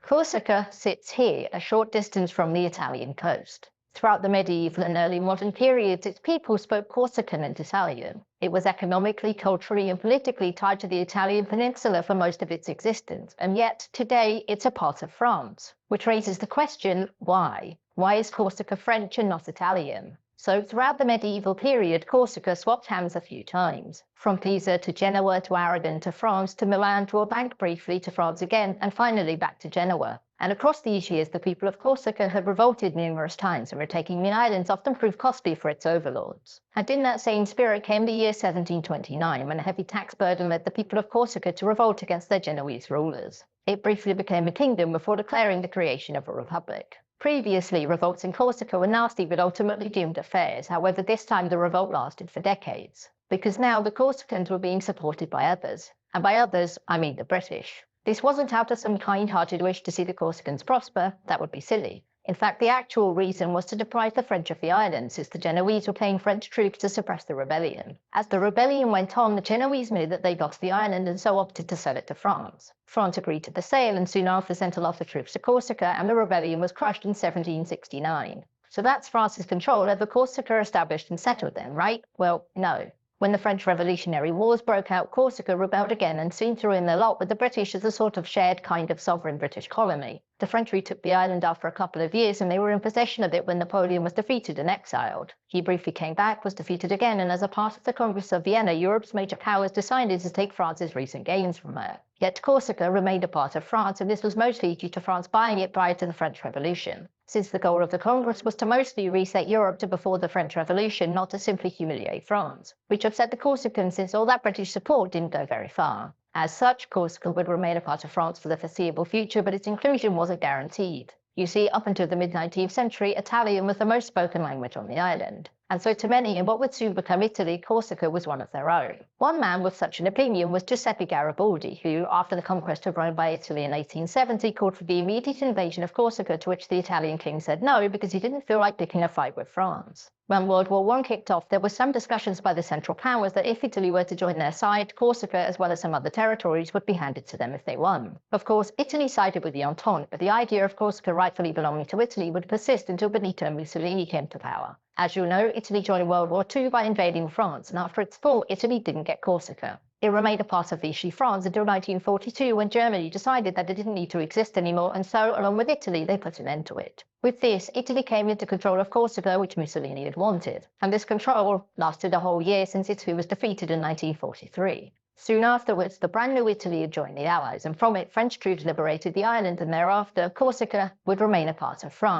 Corsica sits here, a short distance from the Italian coast. Throughout the medieval and early modern periods, its people spoke Corsican and Italian. It was economically, culturally, and politically tied to the Italian peninsula for most of its existence, and yet today it's a part of France. Which raises the question, why? Why is Corsica French and not Italian? So throughout the medieval period, Corsica swapped hands a few times. From Pisa to Genoa to Aragon to France to Milan to Bank briefly to France again, and finally back to Genoa. And across these years, the people of Corsica had revolted numerous times, and retaking the islands often proved costly for its overlords. And in that same spirit came the year 1729, when a heavy tax burden led the people of Corsica to revolt against their Genoese rulers. It briefly became a kingdom before declaring the creation of a republic. Previously, revolts in Corsica were nasty but ultimately doomed affairs. However, this time the revolt lasted for decades, because now the Corsicans were being supported by others. And by others, I mean the British. This wasn't out of some kind-hearted wish to see the Corsicans prosper. That would be silly. In fact, the actual reason was to deprive the French of the island, since the Genoese were paying French troops to suppress the rebellion. As the rebellion went on, the Genoese knew that they got the island and so opted to sell it to France. France agreed to the sale and soon after sent a lot of troops to Corsica, and the rebellion was crushed in 1769. So that's France's control over Corsica established and settled then, right? Well, no. When the French Revolutionary Wars broke out, Corsica rebelled again and soon threw in their lot with the British as a sort of shared kind of sovereign British colony. The French retook the island after a couple of years, and they were in possession of it when Napoleon was defeated and exiled. He briefly came back, was defeated again, and as a part of the Congress of Vienna, Europe's major powers decided to take France's recent gains from her. Yet Corsica remained a part of France, and this was mostly due to France buying it prior to the French Revolution. Since the goal of the Congress was to mostly reset Europe to before the French Revolution, not to simply humiliate France, which upset the Corsicans since all that British support didn't go very far. As such, Corsica would remain a part of France for the foreseeable future, but its inclusion wasn't guaranteed. You see, up until the mid-19th century, Italian was the most spoken language on the island. And so to many, in what would soon become Italy, Corsica was one of their own. One man with such an opinion was Giuseppe Garibaldi, who, after the conquest of Rome by Italy in 1870, called for the immediate invasion of Corsica, to which the Italian king said no because he didn't feel like picking a fight with France. When World War I kicked off, there were some discussions by the Central Powers that if Italy were to join their side, Corsica, as well as some other territories, would be handed to them if they won. Of course, Italy sided with the Entente, but the idea of Corsica rightfully belonging to Italy would persist until Benito Mussolini came to power. As you know, Italy joined World War II by invading France, and after its fall, Italy didn't get Corsica. It remained a part of Vichy France until 1942, when Germany decided that it didn't need to exist anymore, and so, along with Italy, they put an end to it. With this, Italy came into control of Corsica, which Mussolini had wanted, and this control lasted a whole year since Italy was defeated in 1943. Soon afterwards, the brand new Italy had joined the Allies, and from it, French troops liberated the island, and thereafter, Corsica would remain a part of France.